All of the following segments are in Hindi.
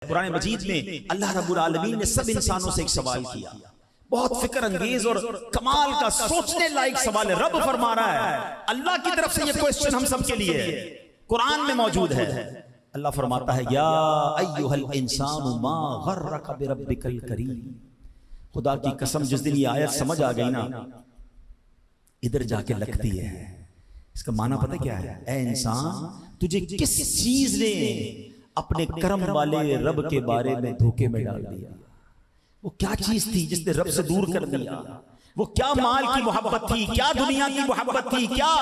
कुरान मजीद में अल्लाह रब्बुल आलमीन ने सब इंसानों से एक सवाल किया, बहुत फिक्र अंगेज और कमाल का सोचने लायक सवाल है। रब फरमा रहा है, अल्लाह की तरफ से ये क्वेश्चन हम सब के लिए कुरान में मौजूद है। अल्लाह फरमाता है, या अय्युहल इंसानु मा गर्रका बिरब्बिकल करीम। खुदा की कसम, जिस दिन ये आयत समझ आ गई ना, इधर जाके लगती है। इसका माना पता क्या है? ऐ इंसान, तुझे किस चीज ने अपने कर्म वाले रब के बारे में धोखे में डाल दिया? वो क्या चीज थी जिसने रब से दूर कर दिया? वो क्या माल की मोहब्बत थी, क्या दुनिया की मोहब्बत थी, क्या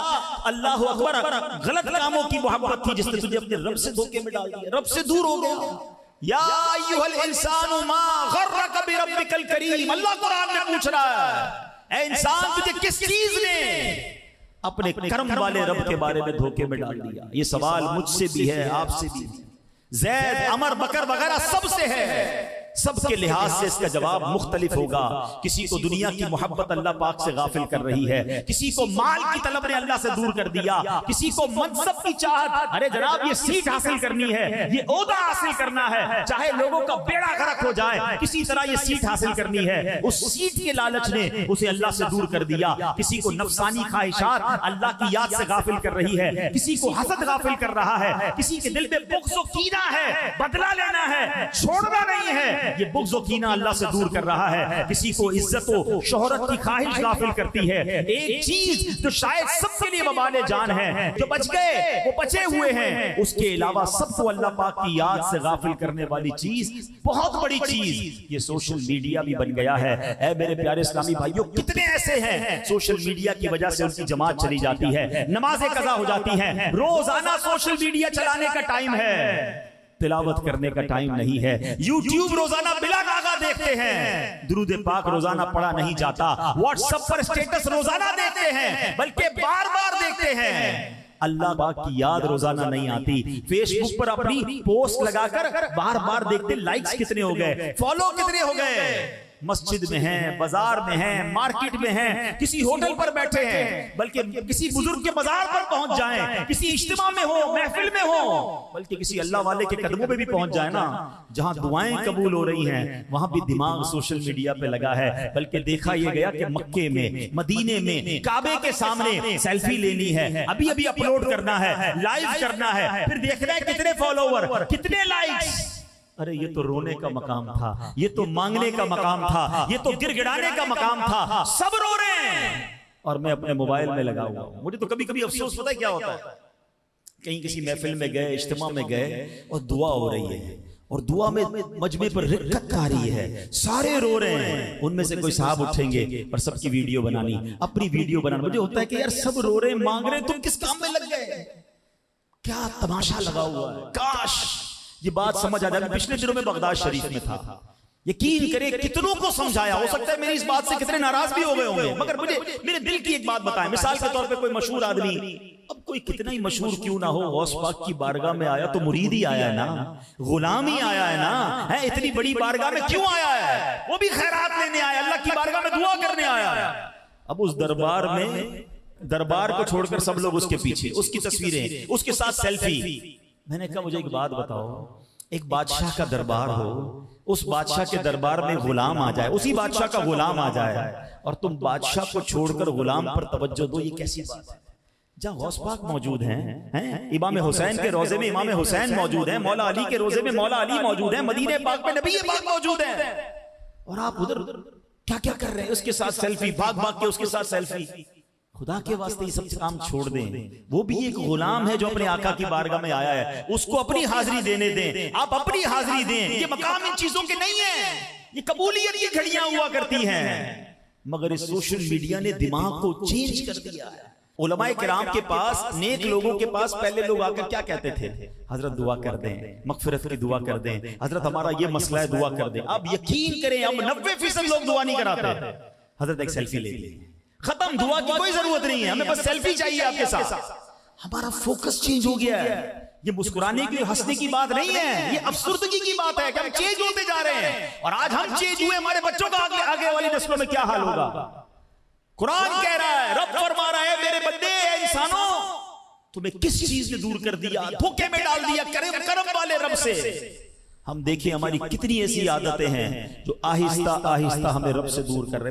अल्लाह अकबर गलत कामों की मोहब्बत थी जिसने तुझे अपने रब से धोखे में डाल दिया, रब से दूर हो गया? या अय्युहल इंसानु मा गर्रका बिरब्बिकल करीम। अल्लाह कुरान में पूछ रहा है, ऐ इंसान, तुझे किस चीज ने अपने कर्म वाले रब के बारे में धोखे में डाल दिया? ये सवाल मुझसे भी है, आपसे भी, जैद, अमर, बकर वगैरह सबसे है। सबके लिहाज से इसका जवाब मुख्तलिफ होगा। किसी को दुनिया की मोहब्बत अल्लाह पाक से गाफिल कर रही है, किसी को माल की तलब ने अल्लाह से दूर कर दिया, किसी को मनसब की चाहत, अरे जनाब ये सीट हासिल करनी है, ये ओहदा हासिल करना है, चाहे लोगों का बेड़ा गर्क हो जाए, किसी तरह ये सीट हासिल करनी है। उस सीट के लालच ने उसे अल्लाह से दूर कर दिया। किसी को नफसानी ख्वाहिशात अल्लाह की याद से गाफिल कर रही है, किसी को हसद गाफिल कर रहा है, किसी के दिल में बुग़्ज़ व कीना है, बदला लेना है, छोड़ना नहीं है, ये बुग़्ज़ व कीना अल्लाह से दूर कर रहा है। किसी को इज्जत व शोहरत की ख्वाहिश गाफिल करती है। एक चीज जो शायद सबके लिए वबाले जान है, जो बच गए वो बचे हुए हैं, उसके अलावा सबको अल्लाह पाक की याद से गाफिल करने वाली चीज, बहुत बड़ी चीज, ये सोशल मीडिया भी बन गया है। ऐ मेरे प्यारे इस्लामी भाइयों, कितने ऐसे हैं सोशल मीडिया की वजह से उनकी जमात चली जाती है, नमाजें कज़ा हो जाती हैं, रोजाना सोशल मीडिया चलाने का टाइम है, तिलावत करने का टाइम नहीं है। यूट्यूब रोजाना बिला नागा देखते हैं, दुरूद पाक रोजाना पढ़ा नहीं जाता, व्हाट्सएप पर स्टेटस रोजाना देखते हैं, बल्कि बार बार देखते हैं, अल्लाह पाक की याद रोजाना नहीं आती। फेसबुक पर अपनी पोस्ट लगाकर बार बार देखते, लाइक्स कितने हो गए, फॉलो कितने हो गए, मस्जिद में हैं, बाजार में हैं, मार्केट में हैं, किसी होटल पर बैठे हैं, बल्कि किसी बुजुर्ग के बाजार पर पहुंच जाएं, किसी इज्तिमा में हो, महफिल में हो, बल्कि किसी अल्लाह वाले के कदमों पे भी पहुंच जाए ना, जहां दुआएं कबूल हो रही हैं, वहां भी दिमाग सोशल मीडिया पे लगा है। बल्कि देखा यह गया कि मक्के में, मदीने में, काबे के सामने सेल्फी लेनी है, अभी अभी अपलोड करना है, लाइव करना है, फिर देखना है कितने फॉलोवर, कितने लाइक्स। अरे ये तो रोने का मकाम था, ये तो मांगने का मकाम था, ये तो गिड़गिड़ाने का मकाम था, सब रो रहे हैं और मैं अपने मोबाइल में लगा हुआ हूं। मुझे तो कभी कभी अफसोस पता है क्या होता है, कहीं किसी महफिल में गए, इज्तिमा में गए और दुआ हो रही है, और दुआ में मजमे पर रिक्कत आ रही है, सारे रो रहे हैं, उनमें से कोई साहब उठेंगे और सबकी वीडियो बनानी, अपनी वीडियो बनाना। मुझे होता है कि यार सब रो रहे, मांग रहे, तुम किस काम में लग गए? क्या तमाशा लगा हुआ है। काश ये बात समझ आ जाए। पिछले दिनों में बगदाद शरीफ में था, यकीन करें कितनों को समझाया, हो सकता है मेरी इस बात से कितने नाराज भी हो गए होंगे, मगर मुझे मेरे दिल की एक बात बताएं। मिसाल के तौर पे कोई मशहूर आदमी, अब कोई कितना ही मशहूर क्यों ना हो, गौस पाक की बारगाह में आया तो मुरीद ही आया है ना, गुलाम ही आया है ना, है इतनी बड़ी बारगाह में क्यों आया है? वो भी खैरात लेने आया, अल्लाह की बारगाह में दुआ करने आया है। अब उस दरबार में, दरबार को छोड़कर सब लोग उसके पीछे, उसकी तस्वीरें, उसके साथ सेल्फी। मैंने कहा मुझे एक बात बताओ, एक बादशाह का दरबार हो, उस बादशाह के दरबार में गुलाम आ जाए, उसी बादशाह का गुलाम आ जाए, और तुम बादशाह को छोड़कर गुलाम पर तवज्जो दो, ये कैसी बात है? जहाँ गौस पाक मौजूद हैं, इमाम हुसैन के रोजे में इमाम हुसैन मौजूद हैं, मौला अली के रोजे में मौला अली मौजूद हैं, मदीने पाक में नबी पाक मौजूद हैं, और आप उधर क्या क्या कर रहे हैं? उसके साथ सेल्फी, भाग भाग के उसके साथ सेल्फी। खुदा के वास्ते ये सब काम छोड़ दें। वो भी एक गुलाम है जो अपने आका की बारगाह में आया है, उसको अपनी हाजिरी देने दें, आप अपनी हाजिरी दें। ये मकाम इन चीजों के नहीं है, ये कबूलियत की घड़ियां हुआ करती हैं, मगर इस सोशल मीडिया ने दिमाग को चेंज कर दिया है। उलमाए किराम के पास, नेक लोगों के पास पहले लोग आकर क्या कहते थे? हजरत दुआ कर दें, मगफिरत की दुआ कर दें, हजरत हमारा ये मसला है दुआ कर दें। अब यकीन करें, अब 90% लोग दुआ नहीं कराते, हजरत एक सेल्फी ले ली, खत्म, दुआ की कोई जरूरत नहीं है, हमें बस सेल्फी चाहिए आपके साथ। हमारा फोकस चेंज हो गया है। ये मुस्कुराने की, हंसने की बात नहीं है, ये अफसुर्दगी की बात है कि हम चेंज होते जा रहे हैं, और आज हम चेंज हुए, हमारे बच्चों का आगे वाली नस्लों में क्या हाल होगा? कुरान कह रहा है, रब फरमा रहा है, मेरे बंदे, इंसानों, तुम्हें किस चीज ने दूर कर दिया, धोखे में डाल दिया कर्म वाले रब से। हम देखें हमारी कितनी ऐसी आदतें हैं जो आहिस्ता आहिस्ता हमें रब से दूर कर रहे हैं।